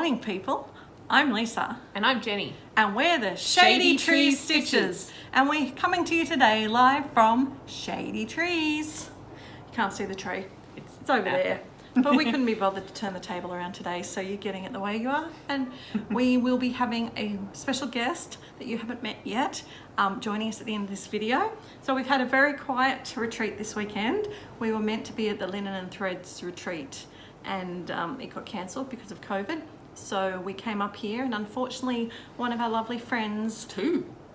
morning, people. I'm Lisa. And I'm Jenny. And we're the ShadyTreez Stitches. And we're coming to you today live from ShadyTreez. You can't see the tree. It's over there. But we couldn't be bothered to turn the table around today, so you're getting it the way you are. And we will be having a special guest that you haven't met yet joining us at the end of this video. So we've had a very quiet retreat this weekend. We were meant to be at the Linen and Threads retreat, and it got cancelled because of COVID. So we came up here, and unfortunately one of our lovely friends...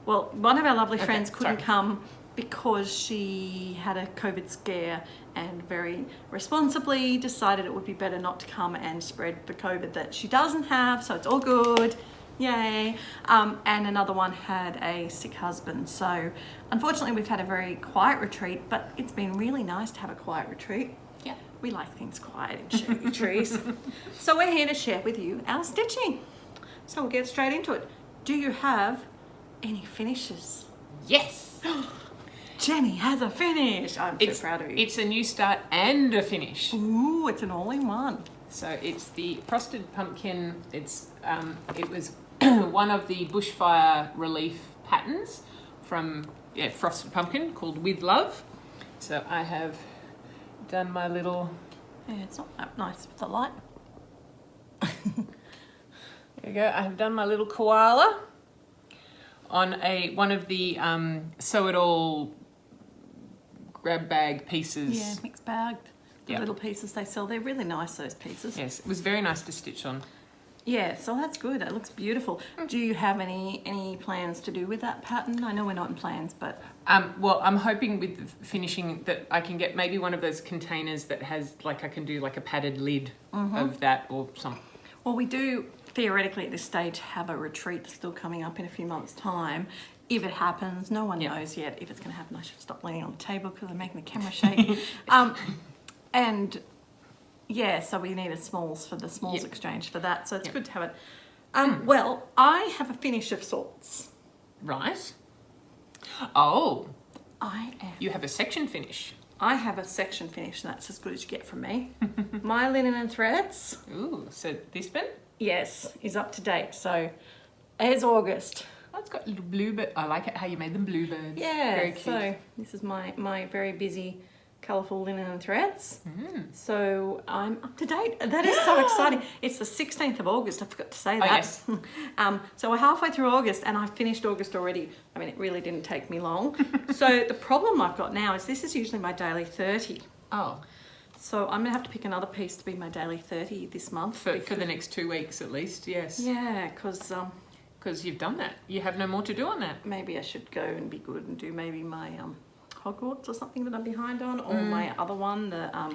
one of our lovely friends couldn't come because she had a COVID scare and very responsibly decided it would be better not to come and spread the COVID that she doesn't have, so it's all good, yay. And another one had a sick husband. So unfortunately we've had a very quiet retreat, but it's been really nice to have a quiet retreat. Yeah. We like things quiet in ShadyTreez. So we're here to share with you our stitching. So we'll get straight into it. Do you have any finishes? Yes. Jenny has a finish. I'm so proud of you. It's a new start and a finish. Ooh, it's an all-in-one. So it's the frosted pumpkin. It's it was one of the bushfire relief patterns from frosted pumpkin called With Love. So I have done my little... Yeah, it's not that nice with the light. There you go. I have done my little koala on one of the sew it all grab bag pieces. Yeah, mixed bagged. The little pieces they sell, they're really nice, those pieces. Yes, it was very nice to stitch on. Yeah, so that's good. It looks beautiful. Do you have any plans to do with that pattern? I know we're not in plans, but... Well, I'm hoping with the finishing that I can get maybe one of those containers that has, like, I can do like a padded lid of that or something. Well, we do theoretically at this stage have a retreat still coming up in a few months' time. If it happens, no one knows yet if it's going to happen. I should stop leaning on the table because I'm making the camera shake. And yeah, so we need a smalls for the smalls exchange for that. So it's good to have it. Well, I have a finish of sorts. Right. Oh. I am. You have a section finish. I have a section finish, and that's as good as you get from me. My Linen and Threads. Ooh, so this bin? Yes, is up to date. So, as August. Oh, it's got little bluebird. I like it how you made them bluebirds. Yeah, very cute. So this is my very busy, colourful Linen and Threads. So I'm up to date. That is so exciting. It's the 16th of August. I forgot to say that. Oh, yes. So we're halfway through August, and I finished August already. I mean, it really didn't take me long. So the problem I've got now is this is usually my daily 30. Oh. So I'm going to have to pick another piece to be my daily 30 this month. For the next 2 weeks at least, yes. Yeah, because you've done that. You have no more to do on that. Maybe I should go and be good and do maybe my Hogwarts or something that I'm behind on, or my other one, the I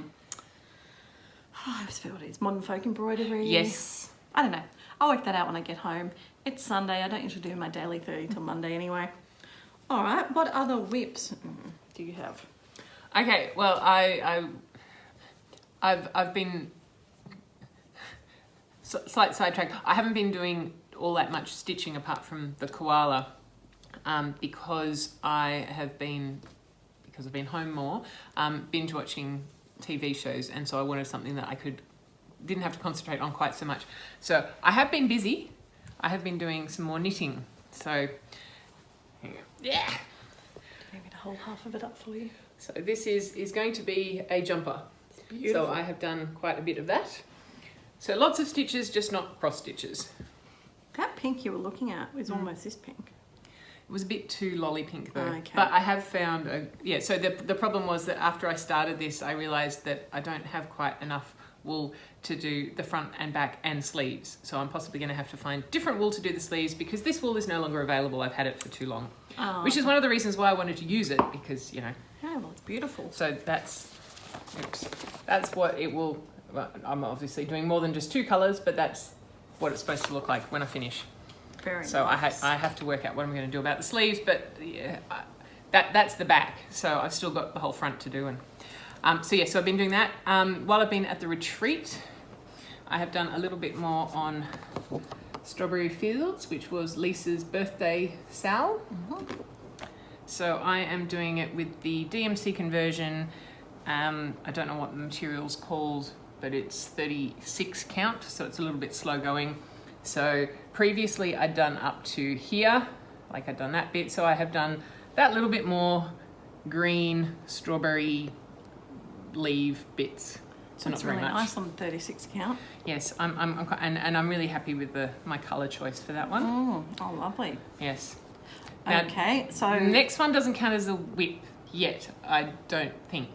always forget what it is, Modern Folk Embroidery. Yes. I don't know. I'll work that out when I get home. It's Sunday. I don't usually do my daily 30 till Monday anyway. All right. What other whips do you have? Okay. Well, I've been slight sidetrack. I haven't been doing all that much stitching apart from the koala because I've been home more, binge watching TV shows, and so I wanted something that I didn't have to concentrate on quite so much. So I have been busy. I have been doing some more knitting. So yeah, Maybe to hold half of it up for you. So this is going to be a jumper. It's beautiful. So I have done quite a bit of that. So lots of stitches, just not cross stitches. That pink you were looking at was almost this pink. It was a bit too lolly pink though. Okay. But I have found, so the problem was that after I started this, I realised that I don't have quite enough wool to do the front and back and sleeves. So I'm possibly going to have to find different wool to do the sleeves because this wool is no longer available. I've had it for too long. Oh. Which is one of the reasons why I wanted to use it because, Yeah, well, it's beautiful. So that's what it will, well, I'm obviously doing more than just 2 colours, but that's what it's supposed to look like when I finish. Very so nice. I have to work out what I'm going to do about the sleeves, but yeah, that's the back. So I've still got the whole front to do. And so I've been doing that. While I've been at the retreat, I have done a little bit more on Strawberry Fields, which was Lisa's birthday sal. So I am doing it with the DMC conversion. I don't know what the material's called. but it's 36 count, so it's a little bit slow going. So previously I'd done up to here, like I'd done that bit, so I have done that little bit more green strawberry leaf bits. So That's not very really much. nice on 36 count. Yes, I'm really happy with my colour choice for that one. Oh, lovely. Yes. Now, Okay, so the next one doesn't count as a whip yet, I don't think.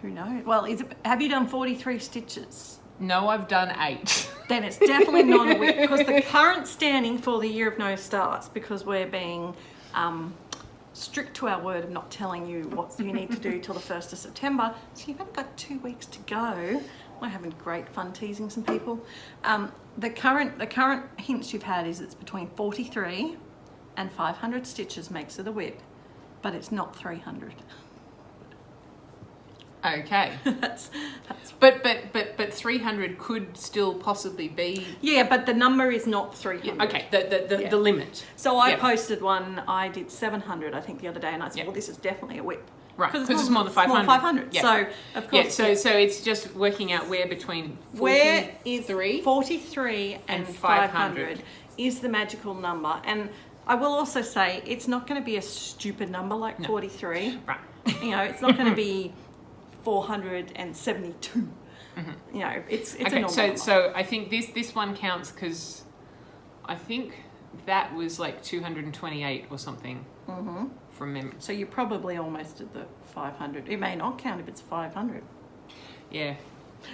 who knows? Well, have you done 43 stitches? No, I've done 8. Then it's definitely not a whip, because the current standing for the year of no starts, because we're being strict to our word of not telling you what you need to do till the 1st of September. So you've only got 2 weeks to go. We're having great fun teasing some people. The current hints you've had is it's between 43 and 500 stitches makes it a whip, but it's not 300. Okay. that's But 300 could still possibly be. yeah, but the number is not 300. Okay, the limit. So I Yep. posted one. I did 700, I think, the other day, and I said, Yep. well, this is definitely a whip. Right, because it's more than 500. 500. Yeah. So of course, Yeah, so it's just working out where between 43 where is 43 and 500 is the magical number. And I will also say it's not going to be a stupid number like 43. Right. You know, it's not going to be 472. You know, it's a Okay, normal number. so I think this one counts because I think that was like 228 or something from memory. So you're probably almost at the 500. It may not count if it's 500. Yeah,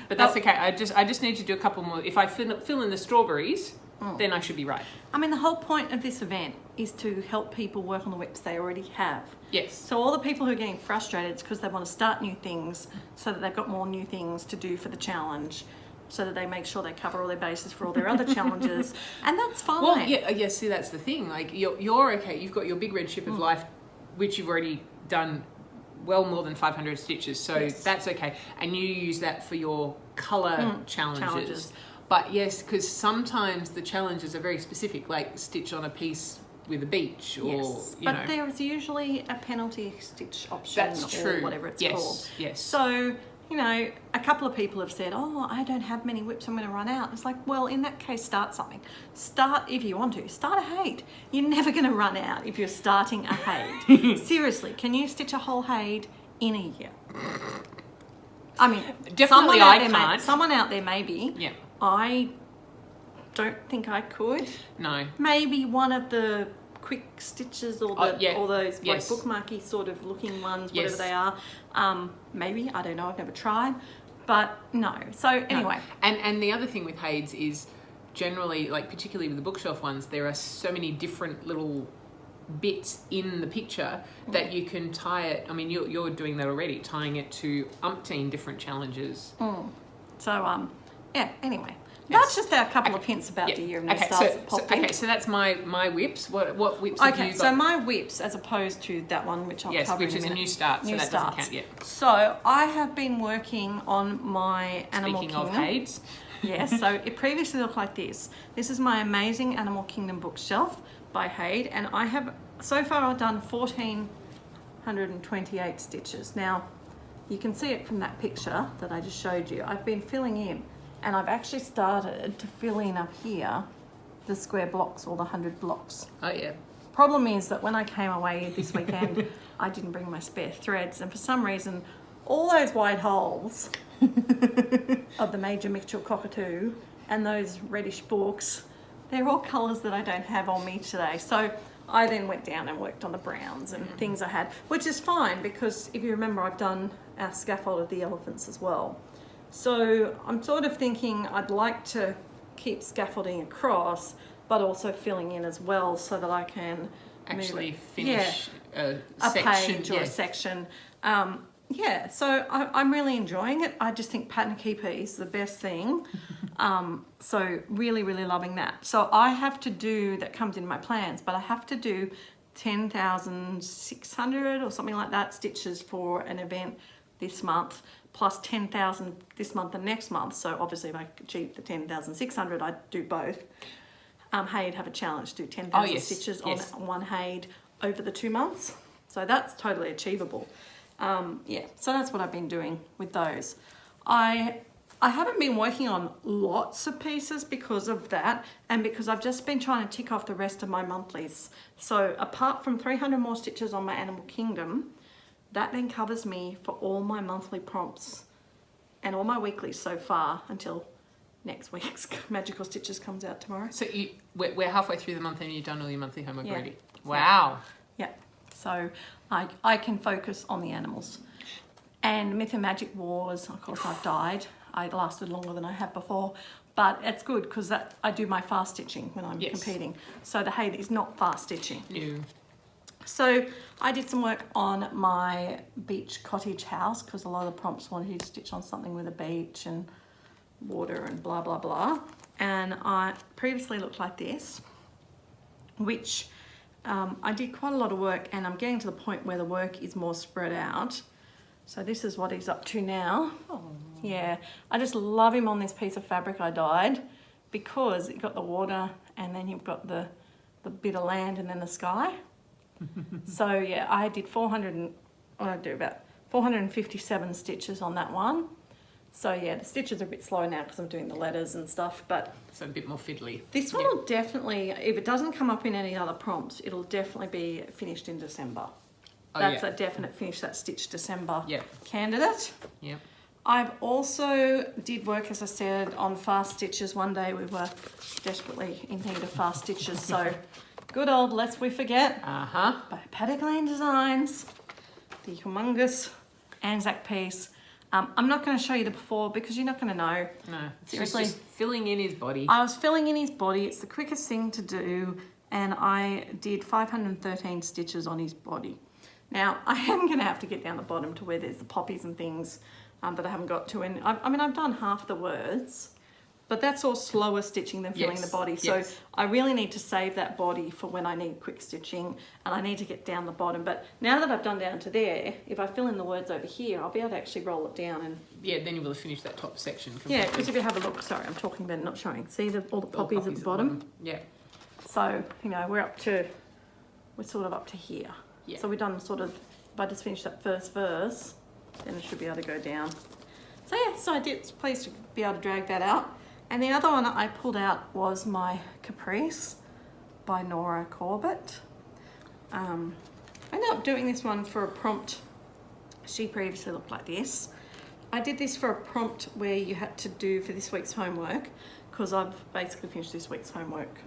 but that's okay. I just need to do a couple more. If I fill in the strawberries, then I should be right. I mean, the whole point of this event is to help people work on the whips they already have. Yes. So all the people who are getting frustrated, it's because they want to start new things so that they've got more new things to do for the challenge, so that they make sure they cover all their bases for all their other challenges, and that's fine. Well, yeah. See, that's the thing. Like you're okay. You've got your big red ship of life, which you've already done well more than 500 stitches, so Yes. that's okay. And you use that for your colour challenges. But yes, because sometimes the challenges are very specific, like stitch on a piece with a beach, or yes. you know. But there's usually a penalty stitch option, That's true. or whatever it's Yes, called. yes. So, you know, a couple of people have said, oh, I don't have many whips, I'm going to run out. It's like, well, in that case, start something. Start, if you want to, start a haid. You're never going to run out if you're starting a haid. Seriously, can you stitch a whole haid in a year? I mean, Definitely I can't. Someone out there maybe. Yeah. I don't think I could. No. Maybe one of the quick stitches or or those like Yes. bookmarky sort of looking ones, Yes. whatever they are. Maybe, I don't know, I've never tried. But no. So anyway. And the other thing with haids is generally, like particularly with the bookshelf ones, there are so many different little bits in the picture that you can tie it. I mean, you're doing that already, tying it to umpteen different challenges. So yeah, anyway. Yes. That's just our couple of hints about the year of no starts that popped in. So that's my whips. What whips have you got? So my whips, as opposed to that one, which I'll cover which in is a a minute. new start, so New that starts. doesn't count yet. So I have been working on my Animal Speaking Kingdom. of haids. Yes, so it previously looked like this. This is my amazing Animal Kingdom bookshelf by Haid, and I have, so far I've done 1,428 stitches. Now, you can see it from that picture that I just showed you. I've been filling in, and I've actually started to fill in up here the square blocks, or the 100 blocks. Oh yeah. Problem is that when I came away this weekend, I didn't bring my spare threads, and for some reason, all those wide holes of the Major Mitchell cockatoo and those reddish books, they're all colours that I don't have on me today. So I then went down and worked on the browns and things I had, which is fine because if you remember, I've done our scaffold of the elephants as well. So I'm sort of thinking I'd like to keep scaffolding across, but also filling in as well so that I can Actually move it. finish a a section. page or a section. Yeah, so I'm really enjoying it. I just think pattern keeper is the best thing. So really, really loving that. So I have to do, that comes in my plans, but I have to do 10,600 or something like that stitches for an event this month, plus 10,000 this month and next month. So obviously if I achieve the 10,600, I'd do both. Haid have a challenge to do 10,000 stitches on one Haid over the 2 months. So that's totally achievable. Yeah, so that's what I've been doing with those. I I haven't been working on lots of pieces because of that, and because I've just been trying to tick off the rest of my monthlies. So apart from 300 more stitches on my Animal Kingdom, that then covers me for all my monthly prompts and all my weeklies so far until next week's Magical Stitches comes out tomorrow. So we're halfway through the month and you've done all your monthly homework already? Yeah. Wow. Yeah, so I can focus on the animals. And Myth and Magic Wars, of course, I've died. I lasted longer than I have before, but it's good because I do my fast stitching when I'm competing. So the Hayley is not fast stitching. No. So I did some work on my beach cottage house because a lot of the prompts wanted you to stitch on something with a beach and water and blah, blah, blah. And I previously looked like this, which I did quite a lot of work, and I'm getting to the point where the work is more spread out. So this is what he's up to now. Oh. Yeah, I just love him on this piece of fabric I dyed because it got the water and then you've got the bit of land and then the sky. So yeah, I did about 457 stitches on that one. So yeah, the stitches are a bit slow now because I'm doing the letters and stuff, but so a bit more fiddly. This one will definitely, if it doesn't come up in any other prompts, it'll definitely be finished in December. That's a definite finish that stitch December candidate. Yep. I've also did work, as I said, on fast stitches. One day we were desperately in need of fast stitches. So good old Lest We Forget by Paddock Lane Designs, the humongous Anzac piece. I'm not going to show you the before because you're not going to know. No, seriously. Just filling in his body. I was filling in his body. It's the quickest thing to do, and I did 513 stitches on his body. Now, I am going to have to get down the bottom to where there's the poppies and things that I haven't got to. And I mean, I've done half the words, but that's all slower stitching than filling the body. So I really need to save that body for when I need quick stitching, and I need to get down the bottom. But now that I've done down to there, if I fill in the words over here, I'll be able to actually roll it down. And yeah, then you will have finished that top section completely. Yeah, because if you have a look, sorry, I'm talking about it, not showing. See all the poppies at the bottom? Yeah. So, you know, we're sort of up to here. Yeah. So we've done sort of, if I just finish that first verse, then it should be able to go down. So yeah, so I did, pleased to be able to drag that out. And the other one I pulled out was my Caprice by Nora Corbett. I ended up doing this one for a prompt. She previously looked like this. I did this for a prompt where you had to do for this week's homework, because I've basically finished this week's homework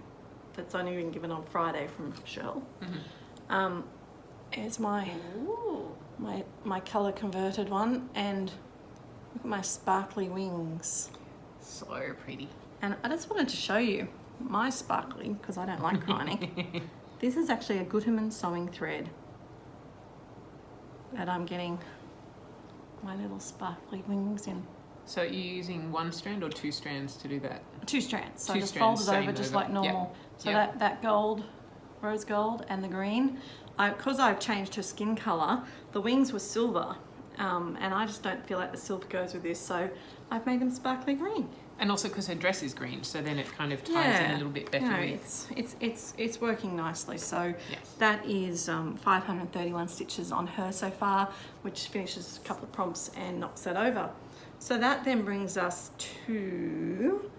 that's only been given on Friday from Shell. Here's my colour converted one, and look at my sparkly wings. So pretty. And I just wanted to show you my sparkly, because I don't like Kreinik. This is actually a Gutermann sewing thread that I'm getting my little sparkly wings in. So you're using one strand or two strands to do that? Two strands. So two I just strands, fold it over just like normal. Yep. So that gold, rose gold, and the green. Because I've changed her skin colour, the wings were silver, and I just don't feel like the silver goes with this, so I've made them sparkly green. And also because her dress is green, so then it kind of ties in a little bit better. You know, it's working nicely. So that is 531 stitches on her so far, which finishes a couple of prompts and knocks that over. So that then brings us to,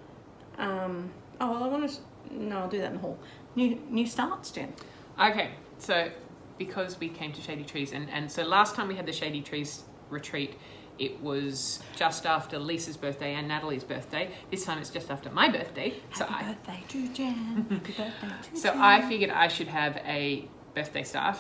I'll do that in the haul. New starts, Jen. Okay, so because we came to ShadyTreez, and so last time we had the ShadyTreez retreat, it was just after Lisa's birthday and Natalie's birthday. This time it's just after my birthday. Happy birthday to Jen. Happy birthday to So Jen. I figured I should have a birthday start.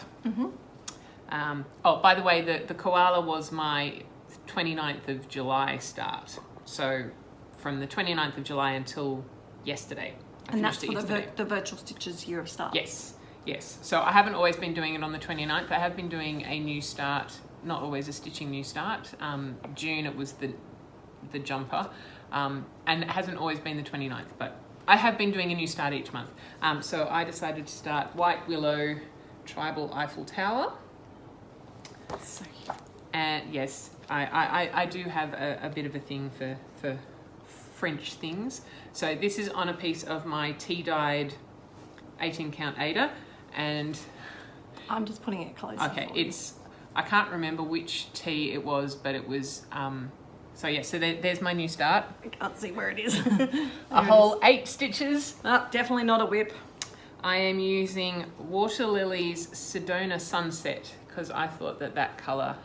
Oh, by the way, the koala was my 29th of July start. So from the 29th of July until yesterday. And that's for the Virtual Stitches Year of Start. Yes. So I haven't always been doing it on the 29th. I have been doing a new start, not always a stitching new start. June it was the jumper, and it hasn't always been the 29th, but I have been doing a new start each month. So I decided to start White Willow Tribal Eiffel Tower. So cute. And yes, I do have a bit of a thing for French things. So this is on a piece of my tea-dyed 18 count Ada, and I'm just putting it closer. Okay, I can't remember which tea it was, but it was So yeah, so there's my new start. I can't see where it is. A whole 8 stitches. Oh, definitely not a whip. I am using Water Lily's Sedona Sunset because I thought that colour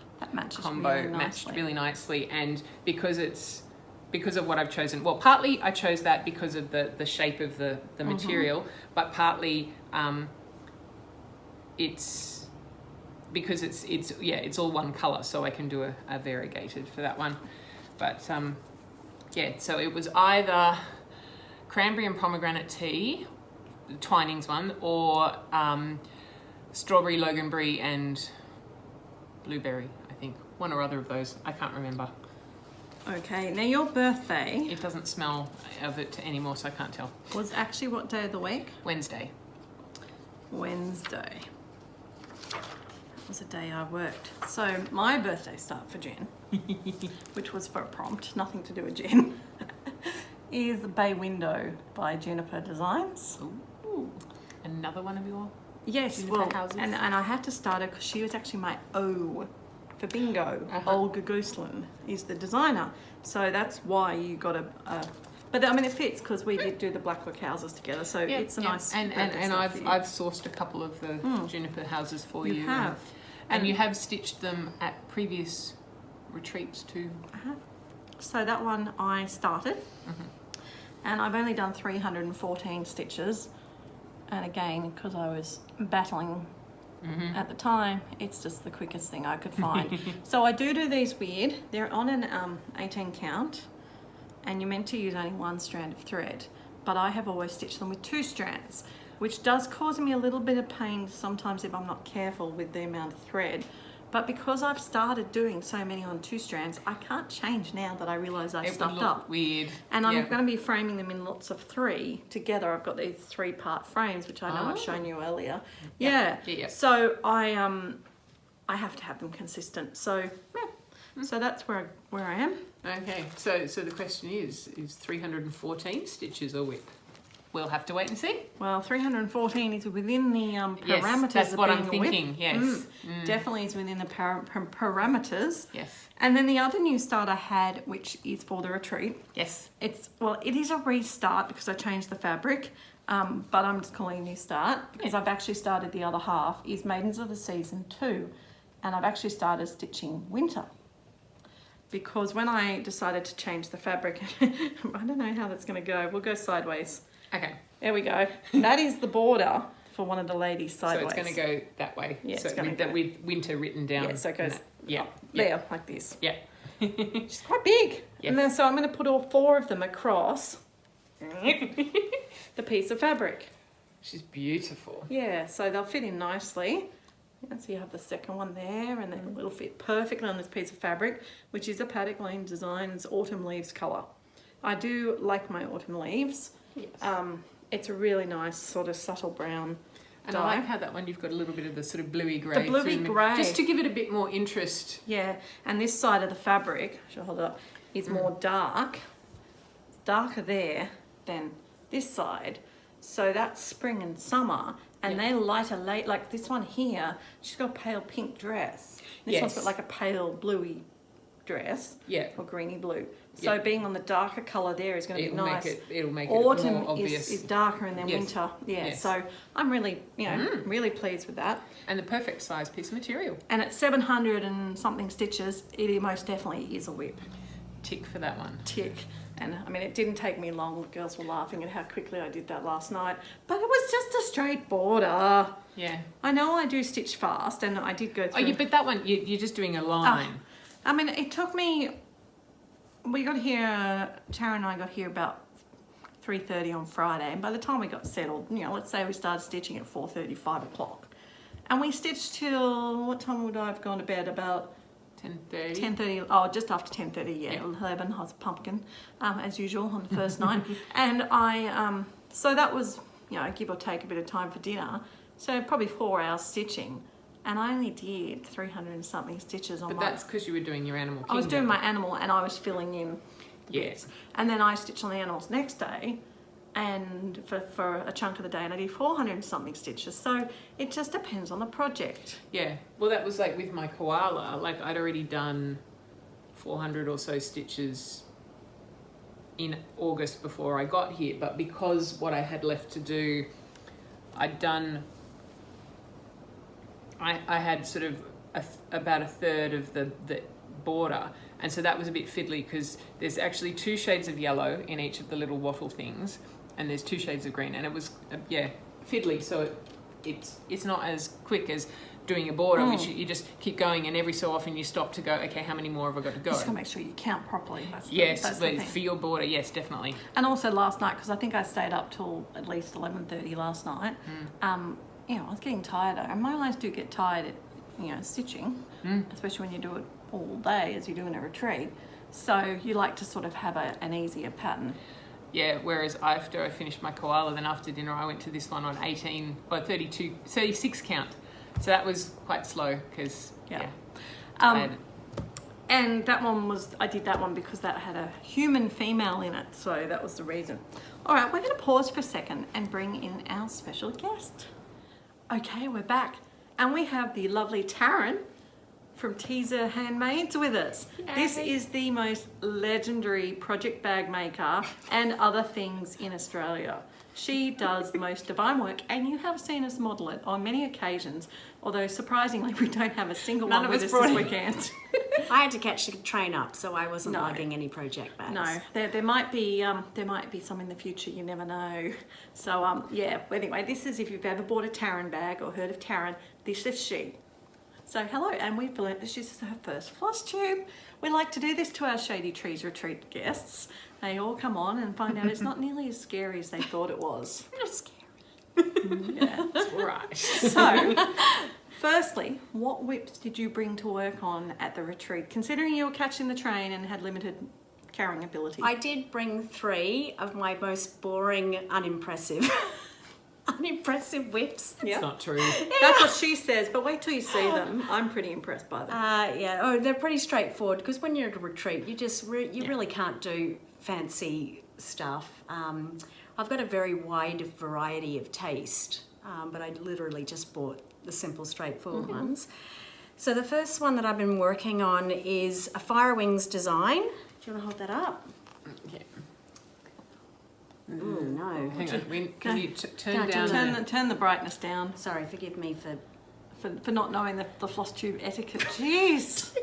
combo matched really nicely, and because of what I've chosen. Well, partly I chose that because of the shape of the material, but partly it's because it's all one colour, so I can do a variegated for that one. But yeah, so it was either cranberry and pomegranate tea, the Twinings one, or strawberry loganberry and blueberry, I think. One or other of those, I can't remember. Okay, now your birthday... It doesn't smell of it anymore, so I can't tell. Was actually what day of the week? Wednesday. Wednesday. That was the day I worked. So my birthday start for Jen, which was for a prompt, nothing to do with Jen, is Bay Window by Juniper Designs. Ooh, another one of your Juniper houses? And I had to start her because she was actually my O for bingo. Olga Gooseland is the designer. So that's why you got a but I mean it fits because we did do the Blackwork houses together, so it's a nice and I've sourced a couple of the Juniper houses for you. You have. And you have stitched them at previous retreats too. So that one I started, and I've only done 314 stitches, and again because I was battling at the time, it's just the quickest thing I could find. So I do these weird. They're on an 18 count, and you're meant to use only one strand of thread, but I have always stitched them with 2 strands, which does cause me a little bit of pain sometimes if I'm not careful with the amount of thread. But because I've started doing so many on 2 strands, I can't change now that I realise I stuffed up. Weird. And I'm going to be framing them in lots of 3 together. I've got these 3-part frames, which I know I've shown you earlier. Yeah. So I have to have them consistent. So so that's where I am. Okay. So the question is 314 stitches a whip? We'll have to wait and see. Well, 314 is within the parameters yes, that's of what being I'm a thinking. whip. Yes, Definitely is within the parameters. Yes. And then the other new start I had, which is for the retreat. Yes. It is a restart because I changed the fabric, but I'm just calling it a new start because I've actually started the other half. Is Maidens of the Season 2, and I've actually started stitching winter. Because when I decided to change the fabric, I don't know how that's going to go. We'll go sideways. Okay. There we go. That is the border for one of the ladies sideways. So it's going to go that way. Yeah, so it's going to go. with winter written down. Yeah, so it goes there, like this. Yeah. She's quite big. Yes. And then so I'm going to put all 4 of them across the piece of fabric. She's beautiful. Yeah, so they'll fit in nicely. And so you have the second one there, and then it'll fit perfectly on this piece of fabric, which is a Paddock Lane Designs Autumn Leaves colour. I do like my autumn leaves. Yes. It's a really nice sort of subtle brown dye. I like how that one you've got a little bit of the sort of bluey grey. The bluey grey. Just to give it a bit more interest. Yeah, and this side of the fabric, I should hold it up, is more dark. It's darker there than this side. So that's spring and summer, and they're lighter late. Like this one here, she's got a pale pink dress. This one's got like a pale bluey dress. Yeah. Or greeny blue. So being on the darker colour there is going to be nice. It'll make it Autumn more obvious. is darker, and then winter. Yeah. Yes. So I'm really, really pleased with that. And the perfect size piece of material. And at 700 and something stitches, it most definitely is a whip. Tick for that one. Tick. And I mean, it didn't take me long. The girls were laughing at how quickly I did that last night. But it was just a straight border. Yeah. I know I do stitch fast, and I did go through. Oh, yeah, but that one, you're just doing a line. I mean, it took me. We got here. Taryn and I got here about 3:30 on Friday, and by the time we got settled, let's say we started stitching at 4:30, 5 o'clock, and we stitched till what time would I have gone to bed? About 10:30. 10:30. Oh, just after 10:30. Yeah, 11. I was a pumpkin, as usual on the first night, and I so that was give or take a bit of time for dinner. So probably 4 hours stitching. And I only did 300 and something stitches on But that's because you were doing your animal kingdom. I was doing my animal, and I was filling in bits. And then I stitched on the animals next day, and for a chunk of the day, and I did 400 and something stitches. So it just depends on the project. Yeah. Well, that was like with my koala. Like I'd already done 400 or so stitches in August before I got here, but because what I had left to do, I had sort of about a third of the border, and so that was a bit fiddly because there's actually 2 shades of yellow in each of the little wattle things, and there's 2 shades of green, and it was fiddly, so it's not as quick as doing a border, which you just keep going, and every so often you stop to go, okay, how many more have I got to go? Just got to make sure you count properly. That's yes, the thing. for your border, yes, definitely. And also last night, because I think I stayed up till at least 11:30 last night. You know, I was getting tired, and my eyes do get tired, stitching, especially when you do it all day as you do in a retreat. So you like to sort of have an easier pattern. Yeah, whereas after I finished my koala, then after dinner I went to this one on 36 count. So that was quite slow because, and that one I did that one because that had a human female in it. So that was the reason. All right, we're going to pause for a second and bring in our special guest. Okay, we're back. And we have the lovely Taryn from T.Zir Handmades with us. Yay. This is the most legendary project bag maker and other things in Australia. She does the most divine work, and you have seen us model it on many occasions, although surprisingly we don't have a single one with us this weekend. I had to catch the train up, so I wasn't lugging any project bags. No, there might be some in the future, you never know. So anyway, this is, if you've ever bought a Taryn bag or heard of Taryn, this is she. So hello, and we've learnt that this is her first floss tube. We like to do this to our ShadyTreez retreat guests. They all come on and find out it's not nearly as scary as they thought it was. It's scary. Yeah, that's right. So, firstly, what whips did you bring to work on at the retreat, considering you were catching the train and had limited carrying ability? I did bring 3 of my most boring, unimpressive whips. Yeah. it's not true. That's what she says, but wait till you see them. I'm pretty impressed by them. They're pretty straightforward because when you're at a retreat, you really can't do fancy stuff. I've got a very wide variety of taste, but I literally just bought the simple, straightforward ones. So the first one that I've been working on is a Fire Wings design. Do you want to hold that up? Yeah. Oh no. Hang on, can you turn Can't down? Turn the brightness down. Sorry, forgive me For not knowing the floss tube etiquette. Jeez.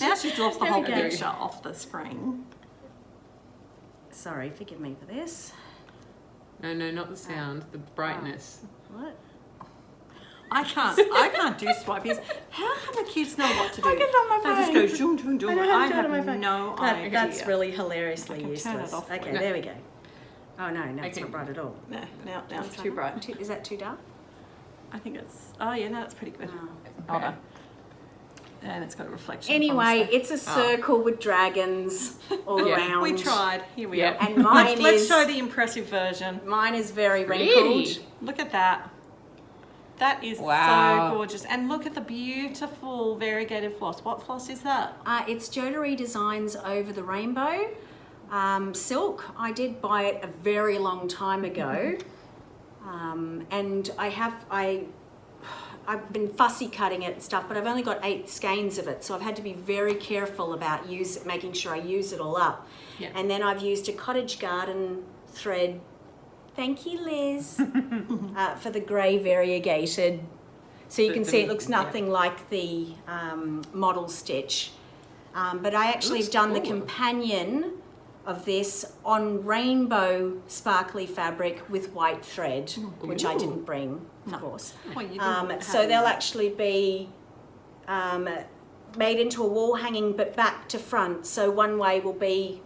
Now she's lost the whole There we go. picture off the screen. Sorry, forgive me for this. No, not the sound, the brightness. What? I can't do swipies. How can the kids know what to do? I get it on my They phone. just go zoom, zoom, zoom. I know how I to do it on my have phone. no idea. That's really hilariously I can useless. turn it off. Okay, No. there we go. Oh no, it's Okay. not bright at all. No, now it's Which too one? bright. Is that too dark? I think it's, that's pretty good. Hold on. And it's got a reflection. Anyway, from the it's a circle with dragons all Yeah. around. we tried. Here we Yeah. are. And mine Let's is show the impressive version. mine is very Pretty. wrinkled. Look at that. That is Wow. so gorgeous. And look at the beautiful variegated floss. What floss is that? It's Jodery Designs Over the Rainbow. Silk. I did buy it a very long time ago. And I've been fussy cutting it and stuff, but I've only got 8 skeins of it, so I've had to be very careful about making sure I use it all up. Yeah. And then I've used a Cottage Garden thread. Thank you, Liz, for the grey variegated. So you can see it looks nothing like the model stitch. But I actually Looks have done the cool. companion of this on rainbow sparkly fabric with white thread, which I didn't bring, of course. Well, you didn't So have they'll any. actually be made into a wall hanging, but back to front. So one way will be,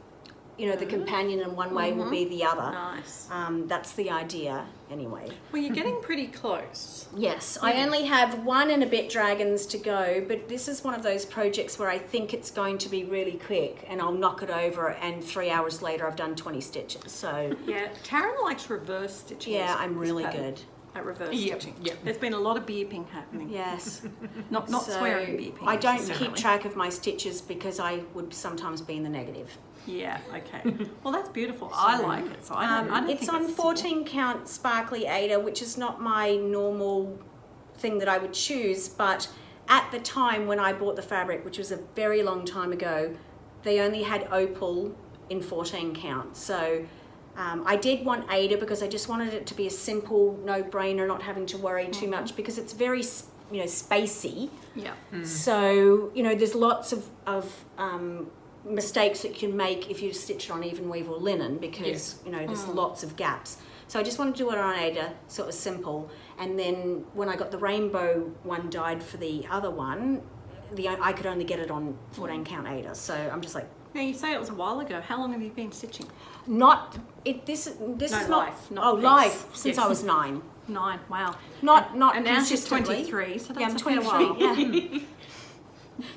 the companion, and one way will be the other. Nice. That's the idea, anyway. Well, you're getting pretty close. Yes, I only have 1 and a bit dragons to go, but this is one of those projects where I think it's going to be really quick, and I'll knock it over, and 3 hours later I've done 20 stitches. So Yeah, Taryn likes reverse stitching. yeah, this- I'm this really pattern good. at reverse Yep, stitching. yep. There's been a lot of beeping happening. Yes. Not So swearing beeping. I don't necessarily. keep track of my stitches because I would sometimes be in the negative. Yeah, okay. Well, that's beautiful. I like it. So I don't It's think on it's 14 count sparkly Ada, which is not my normal thing that I would choose, but at the time when I bought the fabric, which was a very long time ago, they only had opal in 14 count. So I did want Ada because I just wanted it to be a simple no-brainer, not having to worry too much, because it's very, you know, spacey. Yeah. So, you know, there's lots of mistakes that you can make if you stitch it on even weave or linen, because, you know, there's lots of gaps. So I just wanted to do it on Ada, so it was simple. And then when I got the rainbow one dyed for the other one, I could only get it on 14 count Ada. So I'm just like... Now you say it was a while ago. How long have you been stitching? This is Life, not... not piece. Life, since I was 9. 9, wow. Not And now she's consistently. 23, so that's Yeah, I'm a fair 23, while. yeah.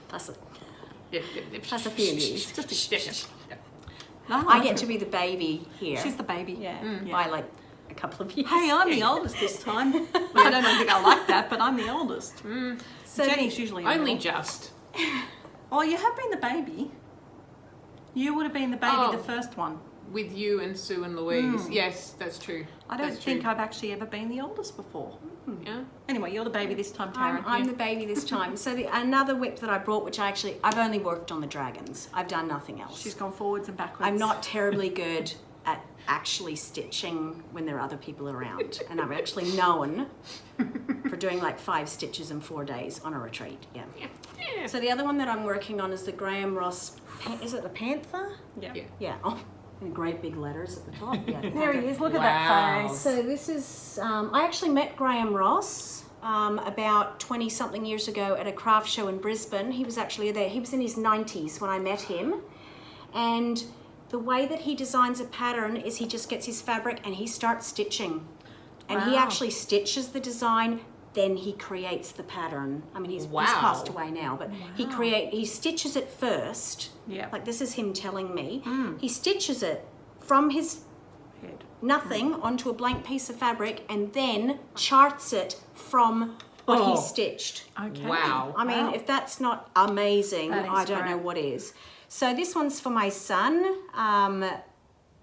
Plus a few years. I get to be the baby here. She's the baby, yeah. By like a couple of years. Hey, I'm the oldest this time. I don't think I like that, but I'm the oldest. So Jenny's usually in the Only middle. just. Oh, you have been the baby. You would have been the baby, Oh. the first one. With you and Sue and Louise. Yes, that's true. I don't That's think true. I've actually ever been the oldest before. Yeah. Anyway, you're the baby this time, Taryn. I'm the baby this time. So another whip that I brought, which I've only worked on the dragons. I've done nothing else. She's gone forwards and backwards. I'm not terribly good at actually stitching when there are other people around. And I'm actually known for doing like 5 stitches in 4 days on a retreat. Yeah. So the other one that I'm working on is the Graham Ross, is it the Panther? Yeah. Yeah. Oh, in great big letters at the top. Yeah. There he is. Look at Wow. that face. So this is, I actually met Graham Ross about 20 something years ago at a craft show in Brisbane. He was actually there. He was in his 90s when I met him. And the way that he designs a pattern is he just gets his fabric and he starts stitching. And he Wow. actually stitches the design, then he creates the pattern. I mean, he's passed away now, but he stitches it first. Yeah. Like this is him telling me. He stitches it from his Head. nothing onto a blank piece of fabric and then charts it from what he stitched. Okay. Wow. I mean, if that's not amazing, That is I don't know great. what is. So this one's for my son,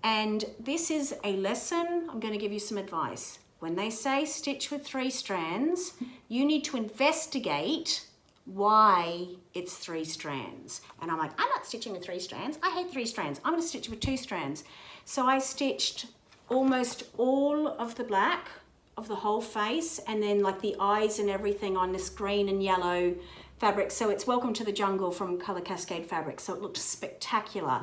and this is a lesson. I'm going to give you some advice. When they say stitch with 3 strands, you need to investigate why it's 3 strands. And I'm like, I'm not stitching with 3 strands. I hate 3 strands. I'm going to stitch with 2 strands. So I stitched almost all of the black of the whole face, and then like the eyes and everything on this green and yellow fabric. So it's Welcome to the Jungle from Colour Cascade Fabric. So it looked spectacular.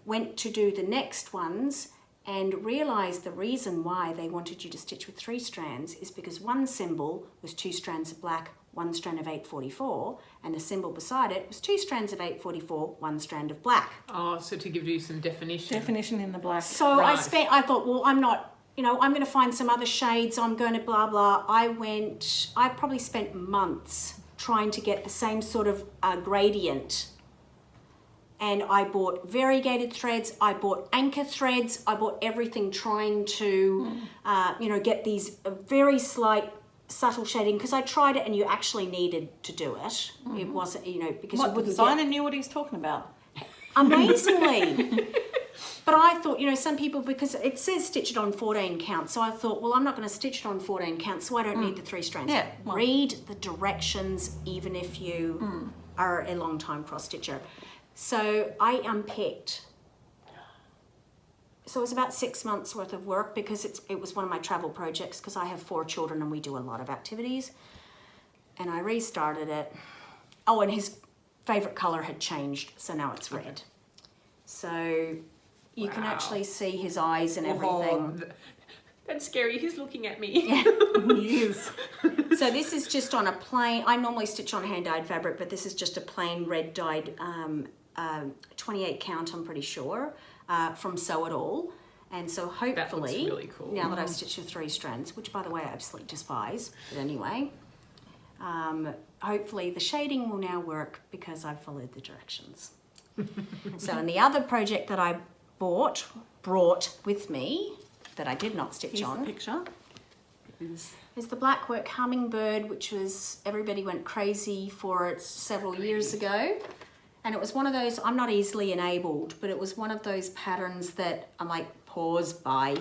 Went to do the next ones and realised the reason why they wanted you to stitch with 3 strands is because one symbol was 2 strands of black, 1 strand of 844, and the symbol beside it was 2 strands of 844, 1 strand of black. Oh, so to give you some definition. Definition in the black. So Right. I thought, well, I'm not, you know, I'm going to find some other shades. I'm going to blah, blah. I probably spent months trying to get the same sort of gradient. And I bought variegated threads. I bought anchor threads. I bought everything trying to, you know, get these very slight, subtle shading, because I tried it and you actually needed to do it. It wasn't, you know, because you What, the wouldn't designer get... knew what he's talking about. Amazingly. But I thought, you know, some people, because it says stitch it on 14 count, so I thought, well, I'm not going to stitch it on 14 count, so I don't need the 3 strands. Yeah, well. Read the directions, even if you are a long time cross stitcher. So I unpicked. So it was about 6 months worth of work, because it was one of my travel projects, because I have 4 children and we do a lot of activities. And I restarted it. Oh, and his favourite colour had changed, so now it's red. So you can Wow. actually see his eyes and everything. That's scary. He's looking at me. Yes. So this is just on a plain, I normally stitch on hand-dyed fabric, but this is just a plain red dyed 28 count, I'm pretty sure, from Sew It All. And so hopefully, really cool. now that I've stitched with 3 strands, which by the way I absolutely despise, but anyway, hopefully the shading will now work because I've followed the directions. So in the other project that I brought with me, that I did not stitch Here's on, the picture. is the Blackwork Hummingbird, which was, everybody went crazy for it several years ago. And it was one of those, I'm not easily enabled, but it was one of those patterns that I'm like, pause, bye.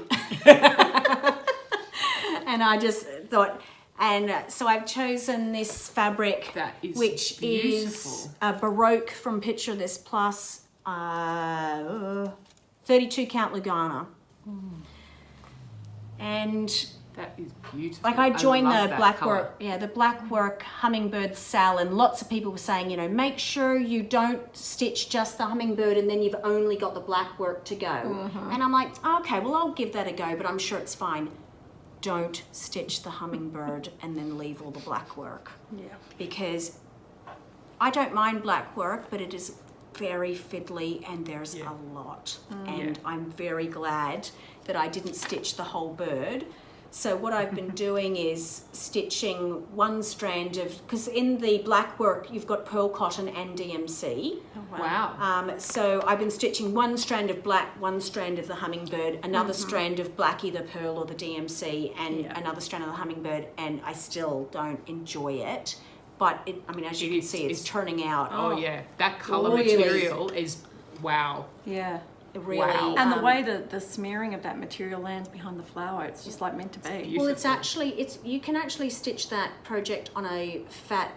And I just thought, And so I've chosen this fabric, That is which beautiful. is a Baroque from Picture This Plus 32 count Lugana. And That is beautiful. like I joined love the that black colour. work, the black work hummingbird sale, and lots of people were saying, you know, make sure you don't stitch just the hummingbird and then you've only got the black work to go. And I'm like, okay, well, I'll give that a go, but I'm sure it's fine. Don't stitch the hummingbird and then leave all the black work. Yeah. Because I don't mind black work, but it is very fiddly and there's a lot. And I'm very glad that I didn't stitch the whole bird. So what I've been doing is stitching one strand of, because in the black work you've got pearl cotton and DMC. Oh, Wow. So I've been stitching one strand of black, one strand of the hummingbird, another strand of black, either pearl or the DMC, and another strand of the hummingbird, and I still don't enjoy it. But it, I mean, as you can see, it's turning out. Oh yeah, that colour Really. material is wow. Yeah. Really. Wow. And the way the smearing of that material lands behind the flower, it's just like meant to be. beautiful. Well, it's actually, you can actually stitch that project on a fat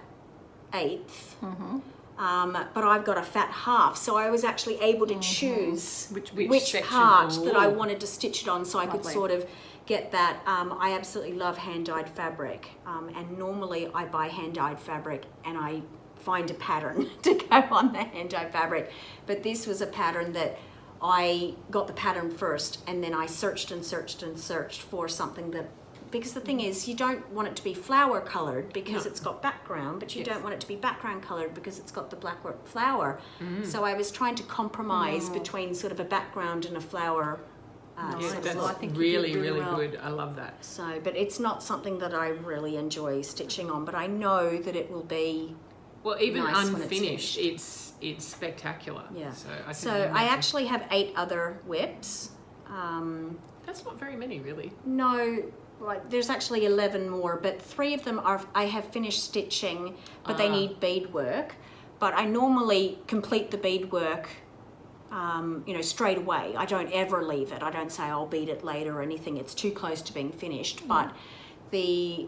eighth. But I've got a fat half, so I was actually able to choose Which section? part that I Ooh. wanted to stitch it on, so I could Lovely. sort of get that. I absolutely love hand-dyed fabric, and normally I buy hand-dyed fabric and I find a pattern to go on the hand-dyed fabric, but this was a pattern that I got the pattern first, and then I searched and searched and searched for something that, because the thing is, you don't want it to be flower colored because it's got background, but you don't want it to be background colored because it's got the black work flower. So I was trying to compromise between sort of a background and a flower. Yeah, sort of that's look. I think you really, did really really well. good. I love that. So, but it's not something that I really enjoy stitching on, but I know that it will be. Well, even Nice when it's unfinished, it's spectacular. Yeah. So I So can I imagine. actually have 8 other whips. That's not very many, really. No, right, there's actually 11 more, but 3 of them I have finished stitching, but they need beadwork. But I normally complete the beadwork, you know, straight away. I don't ever leave it. I don't say I'll bead it later or anything. It's too close to being finished. But the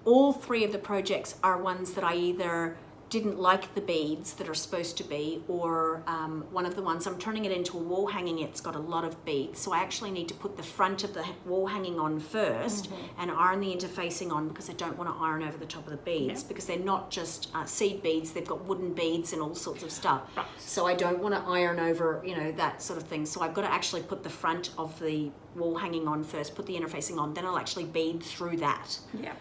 all 3 of the projects are ones that I either didn't like the beads that are supposed to be, or one of the ones, I'm turning it into a wall hanging, it's got a lot of beads, so I actually need to put the front of the wall hanging on first and iron the interfacing on, because I don't want to iron over the top of the beads, because they're not just seed beads, they've got wooden beads and all sorts of stuff. Right. So I don't want to iron over, you know, that sort of thing. So I've got to actually put the front of the wall hanging on first, put the interfacing on, then I'll actually bead through that. Yeah.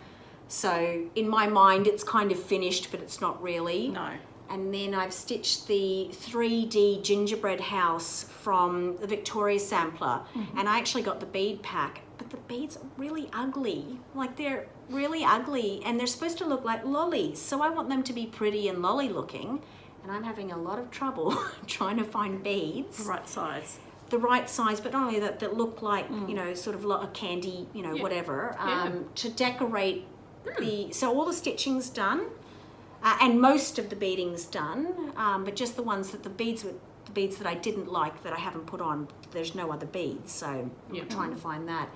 So in my mind, it's kind of finished, but it's not really. No. And then I've stitched the 3D gingerbread house from the Victoria sampler. And I actually got the bead pack, but the beads are really ugly. Like, they're really ugly, and they're supposed to look like lollies. So I want them to be pretty and lolly looking. And I'm having a lot of trouble trying to find beads. The right size. The right size, but not only that look like, you know, sort of like a candy, you know, whatever, to decorate so all the stitching's done, and most of the beading's done, but just the ones that the beads that I didn't like, that I haven't put on, there's no other beads, so I'm trying to find that.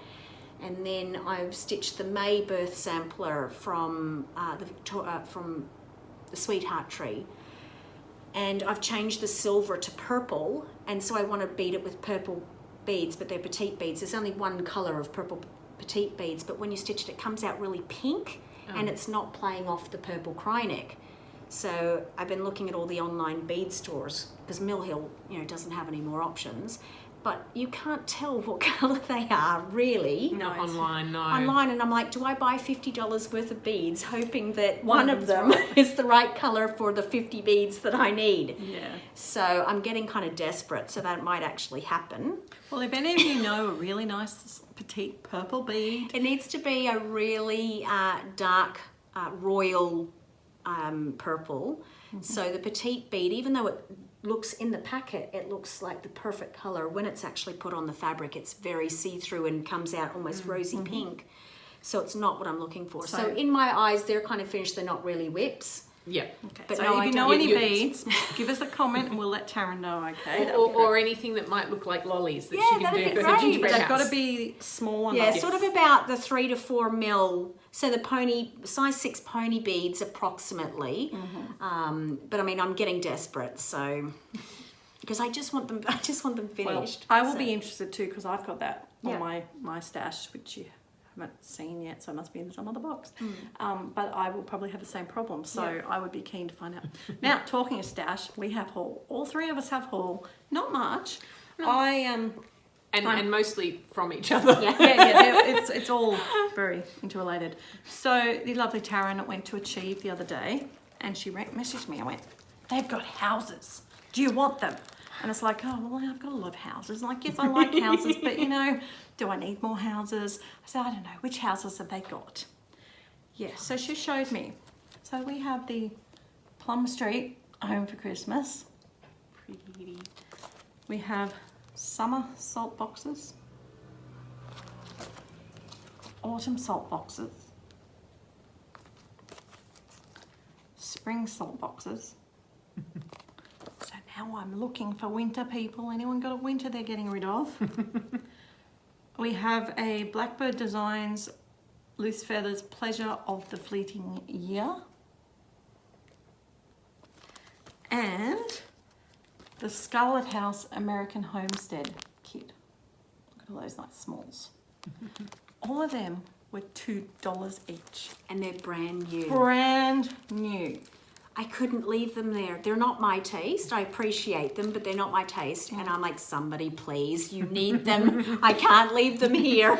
And then I've stitched the May birth sampler from the Sweetheart Tree, and I've changed the silver to purple, and so I want to bead it with purple beads, but they're petite beads. There's only one colour of purple petite beads, but when you stitch it, it comes out really pink, and it's not playing off the purple Krynic. So I've been looking at all the online bead stores, because Mill Hill, you know, doesn't have any more options, but you can't tell what colour they are, really. Not online, no. Online, and I'm like, do I buy $50 worth of beads, hoping that one of them is the right colour for the 50 beads that I need? Yeah. So I'm getting kind of desperate, so that might actually happen. Well, if any of you know a really nice petite purple bead, It needs to be a really dark royal purple. So the petite bead, even though it looks in the packet, it looks like the perfect colour. When it's actually put on the fabric, it's very see-through and comes out almost rosy pink. So it's not what I'm looking for. So in my eyes, they're kind of finished. They're not really whips. Yeah. okay. But So no, if I you don't- know any you- beads, give us a comment and we'll let Taryn know. Okay. That'll be Or anything that might look like lollies that Yeah, she can that'd do be for great. her gingerbread They've house. got to be small enough. Yeah, sort of about the 3 to 4 mil So the size 6 pony beads approximately. But I mean, I'm getting desperate, so because I just want them finished. Well, I will be interested too because I've got that on my stash, which you haven't seen yet, so it must be in some other box. But I will probably have the same problem, so I would be keen to find out. Now, talking of stash, we have haul. All three of us have haul. Not much. No. And mostly from each other. It's all very interrelated. So the lovely Taryn went to Achieve the other day, and she messaged me. I went, "They've got houses. Do you want them?" And it's like, "Oh, well, I've got a lot of houses." And like, yes, I like houses, but you know, do I need more houses? I said, "I don't know. Which houses have they got?" Yeah. So she showed me. So we have the Plum Street Home for Christmas. Pretty. We have summer salt boxes, autumn salt boxes, spring salt boxes. So now I'm looking for winter people. Anyone got a winter they're getting rid of? We have a Blackbird Designs Loose Feathers Pleasure of the Fleeting Year. And the Scarlet House American Homestead kit. Look at all those nice smalls. All of them were $2 each. And they're brand new. Brand new. I couldn't leave them there. They're not my taste. I appreciate them, but they're not my taste. And I'm like, somebody please, you need them. I can't leave them here.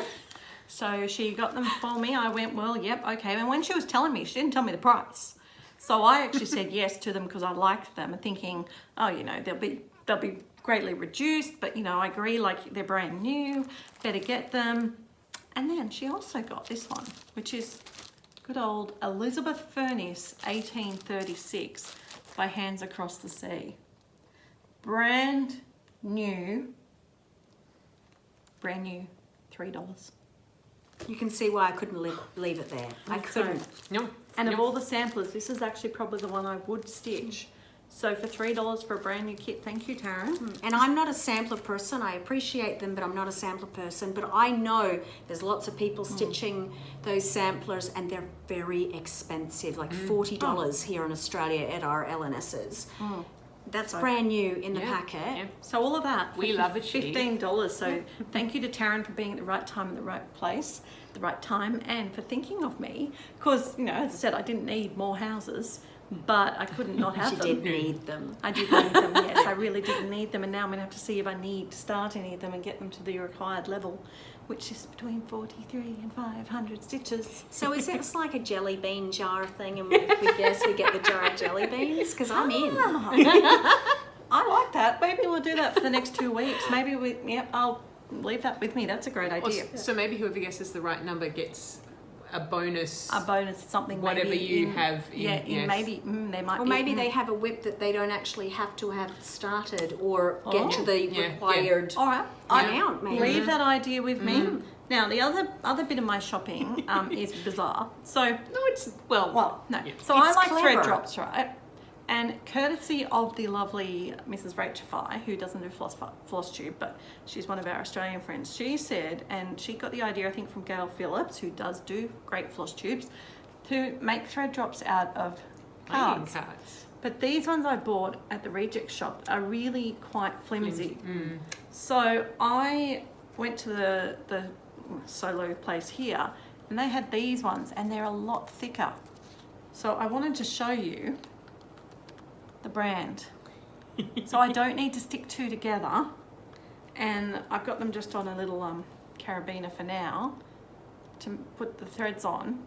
So she got them for me. I went, well, yep, okay. And when she was telling me, she didn't tell me the price. So I actually said yes to them because I liked them and thinking, oh, you know, they'll be greatly reduced, but you know, I agree, like they're brand new, better get them. And then she also got this one, which is good old Elizabeth Furnace 1836 by Hands Across the Sea. Brand new, $3. You can see why I couldn't leave it there. I couldn't. No. And of all the samplers, this is actually probably the one I would stitch. So for $3 for a brand new kit, thank you, Taryn. And I'm not a sampler person. I appreciate them, but I'm not a sampler person. But I know there's lots of people stitching those samplers, and they're very expensive, like $40 here in Australia at our LNSs. That's brand new in the packet. Yeah. So all of that, we love Achieve. $15. So thank you to Taryn for being at the right time in the right place, the right time, and for thinking of me. Because, you know, as I said, I didn't need more houses, but I couldn't not have them. She did need them. I did need them, yes. I really did need them. And now I'm going to have to see if I need to start any of them and get them to the required level, which is between 43 and 500 stitches. So is it like a jelly bean jar thing, and we guess we get the jar of jelly beans? Because I'm in. I like that. Maybe we'll do that for the next 2 weeks. Maybe I'll leave that with me. That's a great idea. So maybe whoever guesses the right number gets a bonus, something, whatever maybe you have in, maybe they might or be, maybe they have a whip that they don't actually have to have started or get to the required all right, amount. Maybe leave that idea with me. Now the other bit of my shopping is bizarre. So no, it's well no. Yeah. So It's I like clever. thread drops, right? And courtesy of the lovely Mrs. Rachel Fye, who doesn't do floss tube, but she's one of our Australian friends, she said, and she got the idea, I think, from Gail Phillips, who does do great floss tubes, to make thread drops out of cards. But these ones I bought at the reject shop are really quite flimsy. So I went to the solo place here, and they had these ones, and they're a lot thicker. So I wanted to show you the brand. So I don't need to stick two together, and I've got them just on a little carabiner for now to put the threads on,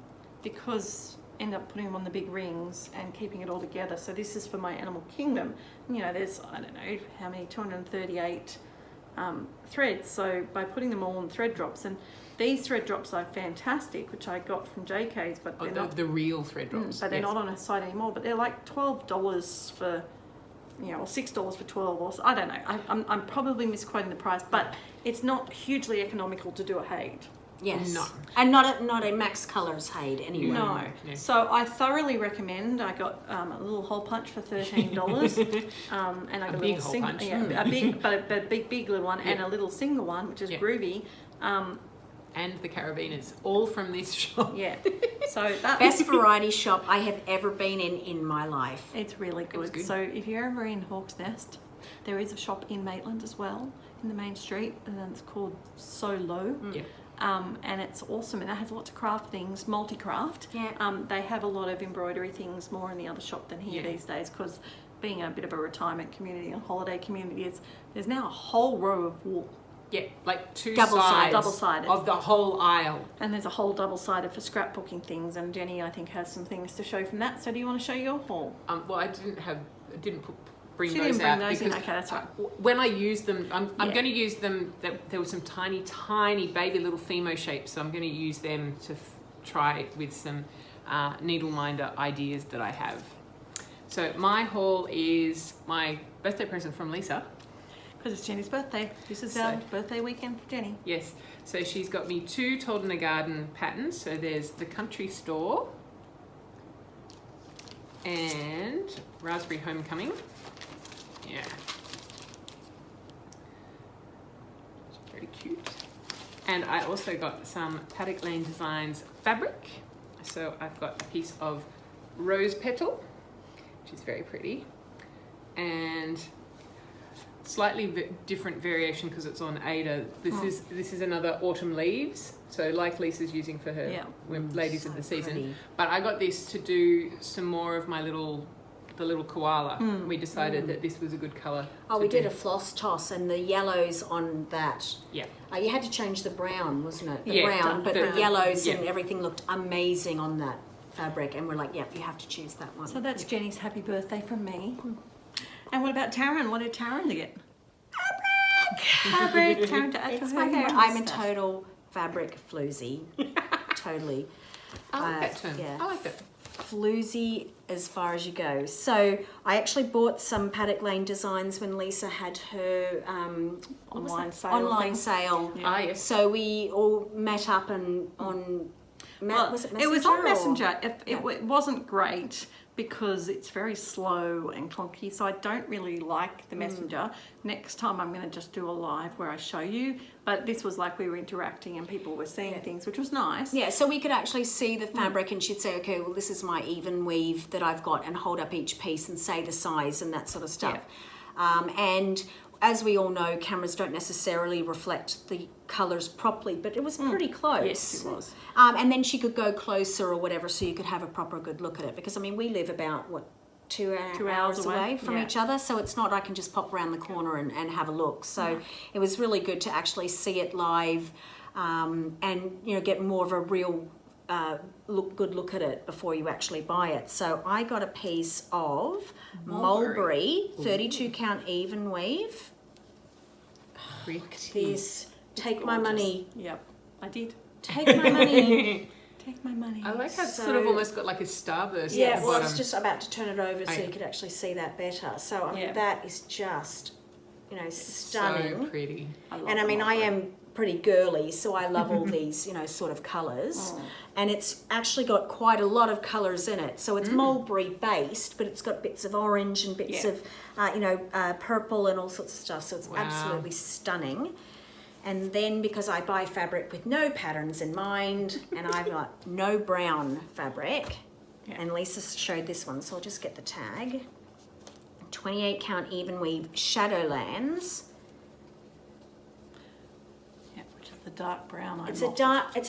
because end up putting them on the big rings and keeping it all together. So this is for my Animal Kingdom. You know, there's, I don't know how many, 238 threads. So by putting them all on thread drops, and these thread drops are fantastic, which I got from JK's, but they're not the real thread drops. but they're not on a site anymore. But they're like $12 for, you know, or $6 for 12, or I don't know. I'm probably misquoting the price, but it's not hugely economical to do a Haid. Yes. No. And not a Max Colours Haid anyway. No. Yeah. So I thoroughly recommend. I got a little hole punch for $13, and I got A a big little hole single, punch. a big, but a big little one, and a little single one, which is groovy. and the carabiners, all from this shop. Yeah. So that Best variety shop I have ever been in my life. it's really good. good. So if you're ever in Hawk's Nest, there is a shop in Maitland as well, in the main street, and then it's called So Low. Yeah. And it's awesome, and it has lots of craft things, multi-craft. Yeah. They have a lot of embroidery things more in the other shop than here Yeah. these days, because being a bit of a retirement community and holiday community, there's now a whole row of wool, Yeah, like two Double-sided. sides Double-sided. of the whole aisle. and there's a whole double-sided for scrapbooking things, and Jenny, I think, has some things to show from that. So do you want to show your haul? Well, I didn't bring She those didn't bring out those in. because Okay, that's right. when I use them, I'm Yeah. going to use them. There were some tiny baby little Fimo shapes, so I'm going to use them to try with some needle minder ideas that I have. So my haul is my birthday present from Lisa. Because it's Jenny's birthday. This is So- our birthday weekend for Jenny. Yes, so she's got me 2 Told in a Garden patterns. So there's the Country Store and Raspberry Homecoming. Yeah. It's very cute. And I also got some Paddock Lane Designs fabric. So I've got a piece of rose petal, which is very pretty, and slightly different variation because it's on Ada. This is another autumn leaves. So like Lisa's using for her ladies of the season. pretty. But I got this to do some more of my the little koala. We decided that this was a good colour. Oh, to we did do. a floss toss, and the yellows on that. Yeah. You had to change the brown, wasn't it? The Yeah, brown, but the- the yellows yeah. and everything looked amazing on that fabric, and we're like, yep, you have to choose that one. So that's Jenny's happy birthday from me. And what about Taryn? What did Taryn get? Fabric. Taryn to add to It's her my favorite. humongous I'm a stuff. total fabric floozy. Totally. I like that term. yeah. I like that. Floozy as far as you go. So I actually bought some Paddock Lane designs when Lisa had her what was Online that? sale Online thing. sale. Ah, yes. So we all met up and on. Well, Was it it was on Messenger? Or? Messenger. It wasn't great because it's very slow and clunky, so I don't really like the Messenger. Next time I'm going to just do a live where I show you, but this was like we were interacting and people were seeing things, which was nice. Yeah, so we could actually see the fabric and she'd say, okay, well, this is my even weave that I've got, and hold up each piece and say the size and that sort of stuff. And as we all know, cameras don't necessarily reflect the colours properly, but it was pretty close. Yes, it was. And then she could go closer or whatever, so you could have a proper good look at it. Because, I mean, we live about, what, 2 hours away from Yeah. each other, so it's not I can just pop around the corner and have a look. So it was really good to actually see it live and, you know, get more of a real good look at it before you actually buy it. So I got a piece of mulberry 32 count even weave. This, take my money, Yep, I did. take my money. Take my money. I like how it's So- sort of almost got like a starburst Yeah, at the well, bottom. it's just about to turn it over so Okay. you could actually see that better. So, I mean, Yeah. that is just, you know, stunning. So pretty. love And I mean, the I mulberry. am pretty girly, so I love all these, you know, sort of colours. And it's actually got quite a lot of colours in it. So it's mulberry based, but it's got bits of orange and bits Yeah. of, you know, purple and all sorts of stuff. So it's Wow. absolutely stunning. And then because I buy fabric with no patterns in mind, and I've got no brown fabric, Yeah. and Lisa showed this one, so I'll just get the tag. 28 count even weave Shadowlands. Yeah, which is the dark brown. It's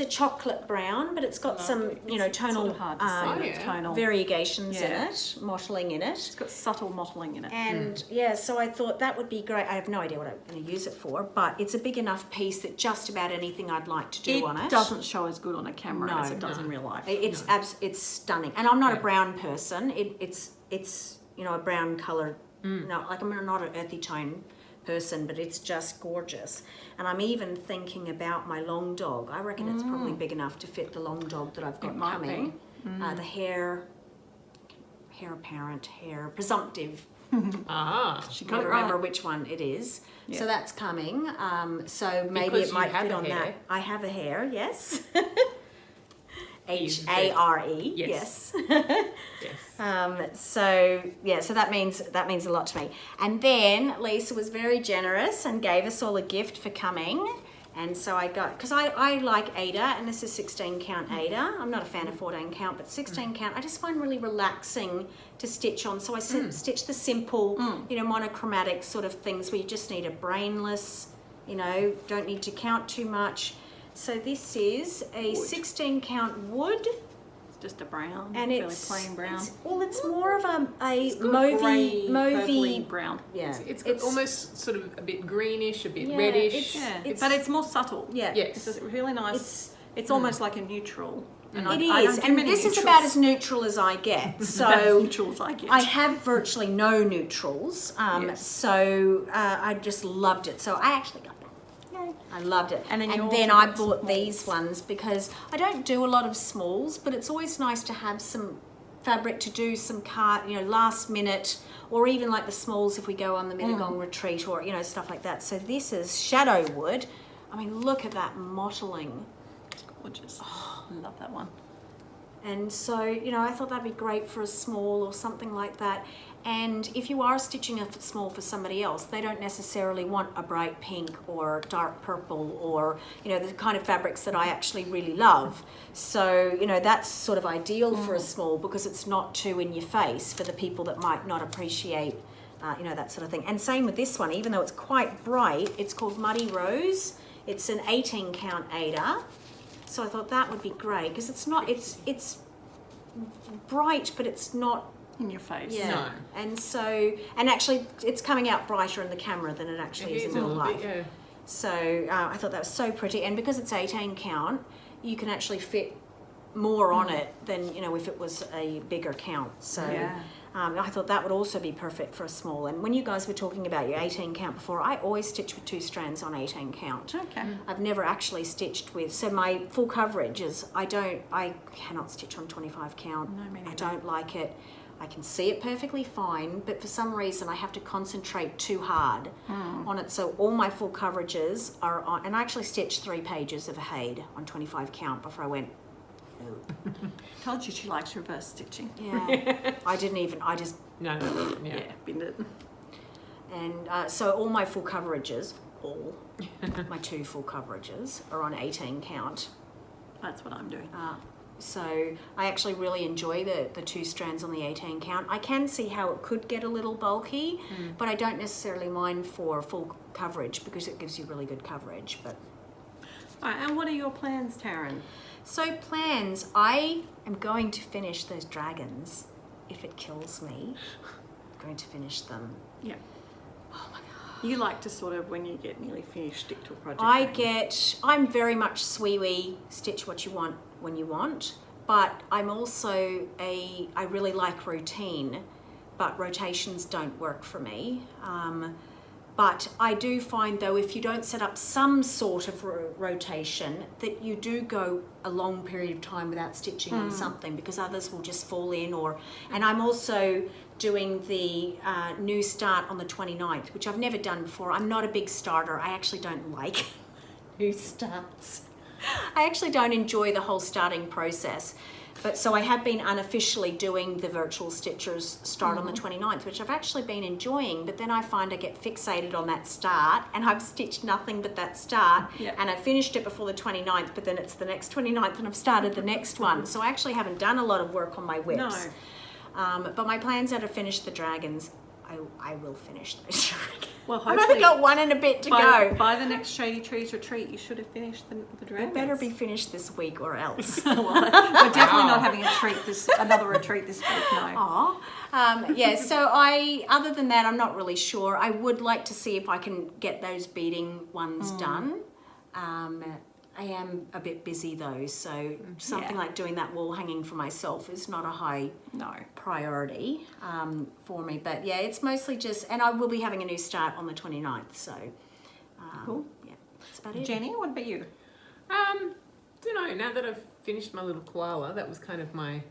a chocolate brown, but it's got some, you know, tonal Sort of hard to see, but it's yeah. tonal. variegations in Yeah. it, mottling in it. It's got subtle mottling in it. And yeah, so I thought that would be great. I have no idea what I'm going to use it for, but it's a big enough piece that just about anything I'd like to do on it. It doesn't show as good on a camera No, as it does in real life. It's stunning, and I'm not a Yeah. brown person. It's you know, a brown color. No, like I'm not an earthy tone person, but it's just gorgeous. And I'm even thinking about my long dog. I reckon it's probably big enough to fit the long dog that I've got It might coming. The hair apparent, hair presumptive. Ah. She got Can't it remember right. which one it is. Yeah. So that's coming. So maybe Because it you might have fit a on hair. that. I have a hair, yes. Yes. H-A-R-E, Yes. yes. Yes. So yeah, so that means a lot to me. And then Lisa was very generous and gave us all a gift for coming, And so I got, because I like Ada, and this is 16 count Ada. I'm not a fan of 14 count, but 16 count I just find really relaxing to stitch on. So I stitch the simple, you know, monochromatic sort of things where you just need a brainless, you know, don't need to count too much. So this is a 16 count wood. Just a brown, And really it's plain brown. It's more of a Grey, mauvey purpley brown. Yeah, It's almost sort of a bit greenish, a bit Yeah, reddish. But it's more subtle. yeah. Yes. It's a really nice. It's almost like a neutral. And It I is, don't do and many this is neutrals. about as neutral as I get. So About as neutral as I get. I have virtually no neutrals. Yes. So I just loved it. So I actually got that. Yay. I loved it. And then you then also I got bought smalls. these ones because I don't do a lot of smalls, but it's always nice to have some fabric to do some last minute, or even like the smalls if we go on the Mittagong retreat, or you know, stuff like that. So this is shadow wood. I mean, look at that mottling. It's gorgeous. Oh, I love that one. And so, you know, I thought that'd be great for a small or something like that. And if you are stitching a small for somebody else, they don't necessarily want a bright pink or dark purple, or, you know, the kind of fabrics that I actually really love. So, you know, that's sort of ideal for a small, because it's not too in your face for the people that might not appreciate, you know, that sort of thing. And same with this one, even though it's quite bright, it's called Muddy Rose. It's an 18 count Ada. So I thought that would be great, because it's not, it's bright, but it's not In your face. yeah. No. And so, and actually it's coming out brighter in the camera than it actually is in real life. Yeah. So I thought that was so pretty, and because it's 18 count, you can actually fit more on it than, you know, if it was a bigger count. So Yeah. I thought that would also be perfect for a small. And when you guys were talking about your 18 count before, I always stitch with 2 strands on 18 count. Okay. I've never actually stitched with, so my full coverage is, I cannot stitch on 25 count. No, me I neither. don't like it. I can see it perfectly fine, but for some reason I have to concentrate too hard on it. So all my full coverages are on, and I actually stitched 3 pages of a Haid on 25 count before I went, no. Told you she likes reverse stitching. Yeah, I just, No. Yeah. Yeah, bend it. and so all my full coverages, my 2 full coverages are on 18 count. That's what I'm doing. So I actually really enjoy the 2 strands on the 18 count. I can see how it could get a little bulky, but I don't necessarily mind for full coverage, because it gives you really good coverage. But All right, and what are your plans, Taryn? so plans, I am going to finish those dragons. If it kills me, I'm going to finish them. Yeah. Oh my God. You like to sort of, when you get nearly finished, stick to a project. I'm very much SWE, stitch what you want when you want, but I'm also I really like routine, but rotations don't work for me. But I do find, though, if you don't set up some sort of rotation, that you do go a long period of time without stitching on something, because others will just fall in. And I'm also doing the new start on the 29th, which I've never done before. I'm not a big starter. I actually don't like new starts. I actually don't enjoy the whole starting process. But so I have been unofficially doing the virtual stitchers start on the 29th, which I've actually been enjoying, but then I find I get fixated on that start, and I've stitched nothing but that start, and I finished it before the 29th, but then it's the next 29th and I've started the next one. So I actually haven't done a lot of work on my whips. No. But my plans are to finish the dragons. I will finish those dragons. Well, I've only hopefully got 1 and a bit to go. By the next ShadyTreez retreat, you should have finished the dragons. It better be finished this week or else. Well, we're definitely not having another retreat this week, no. Aw. Yeah, so other than that, I'm not really sure. I would like to see if I can get those beading ones done. I am a bit busy though, so something like doing that wall hanging for myself is not a high priority for me. But yeah, it's mostly just, and I will be having a new start on the 29th, so Cool. yeah, that's about it. Jenny, what about you? Don't know. Now that I've finished my little koala, that was kind of my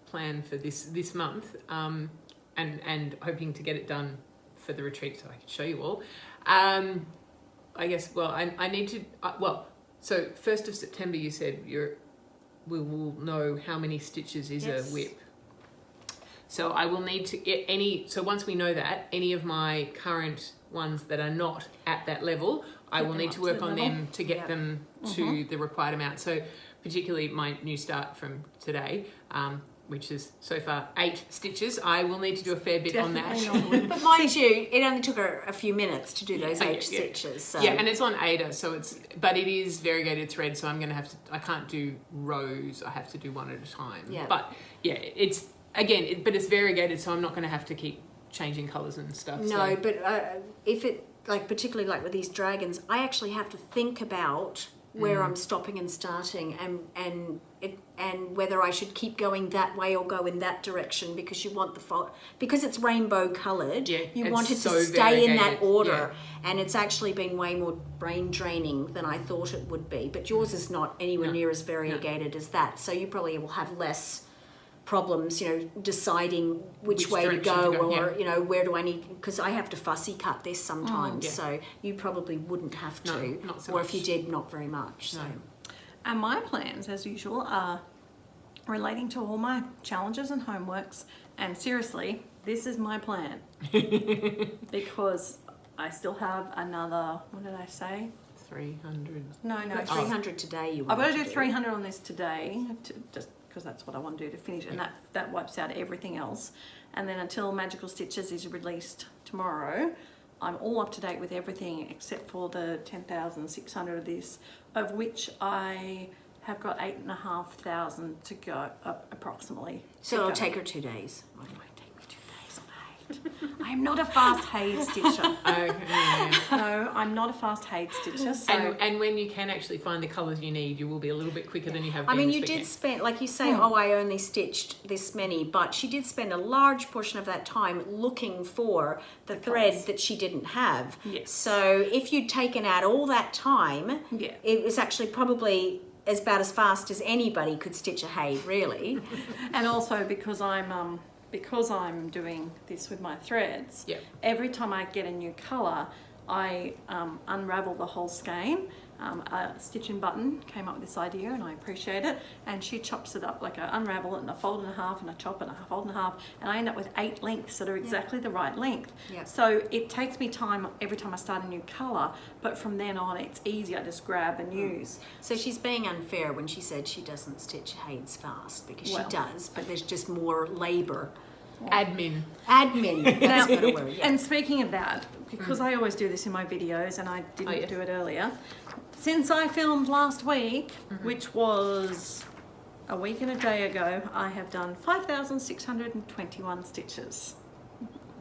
plan for this month, and hoping to get it done for the retreat so I can show you all. I guess. Well, I need to. So 1st of September, you said we will know how many stitches is a whip. So I will need to get so once we know that, any of my current ones that are not at that level, I will need to work on them to get them to the required amount. So particularly my new start from today, which is so far 8 stitches, I will need to do a fair bit on that. But mind you, it only took her a few minutes to do those 8 stitches. So. Yeah, and it's on Ada, but it is variegated thread, so I'm going to have to, I can't do rows, I have to do one at a time. Yeah. But yeah, it's variegated, so I'm not going to have to keep changing colours and stuff. No, but if it, like particularly like with these dragons, I actually have to think about where I'm stopping and starting, and whether I should keep going that way or go in that direction, because you want because it's rainbow coloured. Yeah, you want it to stay in that order, and it's actually been way more brain draining than I thought it would be. But yours is not anywhere near as variegated as that, so you probably will have less problems, deciding which way to go, or where do I need, because I have to fussy cut this sometimes, so you probably wouldn't have to, not so or much. if you did, not very much. So. And my plans, as usual, are relating to all my challenges and homeworks. And seriously, this is my plan. Because I still have another, what did I say? 300. No, 300 today. You I've got to do 300 on this today, just because that's what I want to do to finish, and that wipes out everything else. And then until Magical Stitches is released tomorrow, I'm all up to date with everything except for the 10,600 of this, of which I have got 8,500 to go, approximately. So it'll take her 2 days. It won't take me 2 days on I'm not a fast Hade stitcher. No, I'm not a fast Hade stitcher. So. And when you can actually find the colours you need, you will be a little bit quicker than you have been. I mean, you this did weekend. spend, like you say, I only stitched this many, but she did spend a large portion of that time looking for the thread that she didn't have. Yes. So if you'd taken out all that time, it was actually probably about as fast as anybody could stitch a Hade, really. And also because I'm doing this with my threads, every time I get a new colour, I unravel the whole skein. A Stitch and Button came up with this idea, and I appreciate it, and she chops it up, like I unravel it and I fold in half and I chop and I fold in half, and I end up with 8 lengths that are exactly the right length. So it takes me time every time I start a new colour, but from then on it's easy, I just grab and use. So she's being unfair when she said she doesn't stitch Hades fast, because she does, but there's just more labour. Admin. That's a word. And speaking of that, because I always do this in my videos and I didn't do it earlier, since I filmed last week, which was a week and a day ago, I have done 5,621 stitches.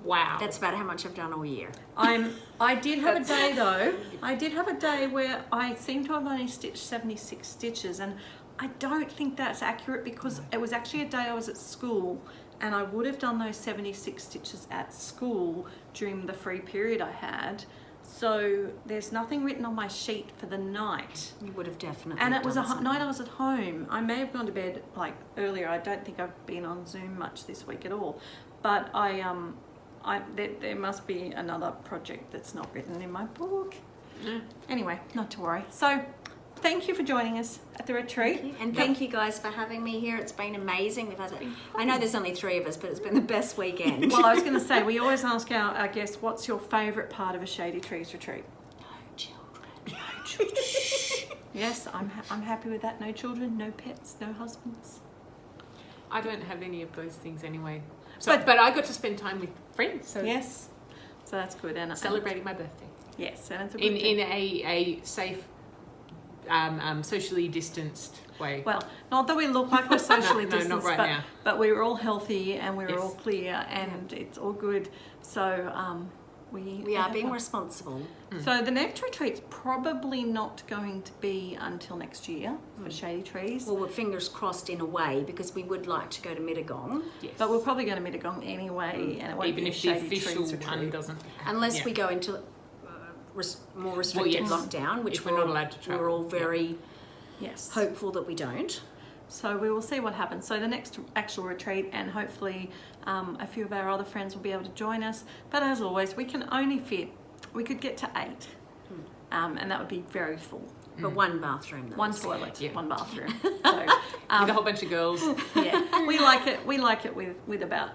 Wow. That's about how much I've done all year. I did have a day though. I did have a day where I seem to have only stitched 76 stitches, and I don't think that's accurate, because it was actually a day I was at school, and I would have done those 76 stitches at school during the free period I had. So there's nothing written on my sheet for the night. You would have definitely. And it was a night I was at home. I may have gone to bed like earlier. I don't think I've been on Zoom much this week at all. But there must be another project that's not written in my book. Anyway, not to worry. So thank you for joining us at the retreat. And thank you guys for having me here. It's been amazing. I know there's only 3 of us, but it's been the best weekend. Well, I was going to say, we always ask our guests, what's your favourite part of a ShadyTreez retreat? No children. No children. Yes, I'm happy with that. No children, no pets, no husbands. I don't have any of those things anyway. So, but I got to spend time with friends. So yes, so that's good. And celebrating my birthday. Yes, and it's a good in a safe, socially distanced way. Well, not that we look like we're socially distanced, not right now. But we were all healthy and we were all clear, and it's all good. So we are being responsible. So the next retreat's probably not going to be until next year for ShadyTreez. Well, we're fingers crossed in a way, because we would like to go to Mittagong. Yes. But we're probably going to Mittagong anyway, and it won't even be if the ShadyTreez official retreat. one doesn't. Unless we go into more restricted lockdown, which if we're not allowed to travel. We're all very yes hopeful that we don't. So we will see what happens. So the next actual retreat, and hopefully a few of our other friends will be able to join us. But as always, we can only fit, we could get to 8, and that would be very full. But one bathroom, though. One toilet, one bathroom. So, with a whole bunch of girls. Yeah, we like it with about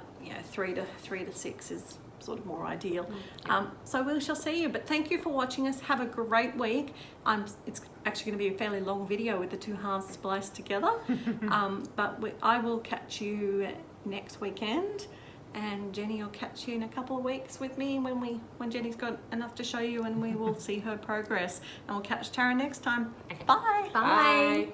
3 to 6 is sort of more ideal. So we shall see you, but thank you for watching us. Have a great week. It's actually going to be a fairly long video with the two halves spliced together, but I will catch you next weekend, and Jenny will catch you in a couple of weeks with me when Jenny's got enough to show you, and we will see her progress, and we'll catch Taryn next time. Okay. Bye. Bye.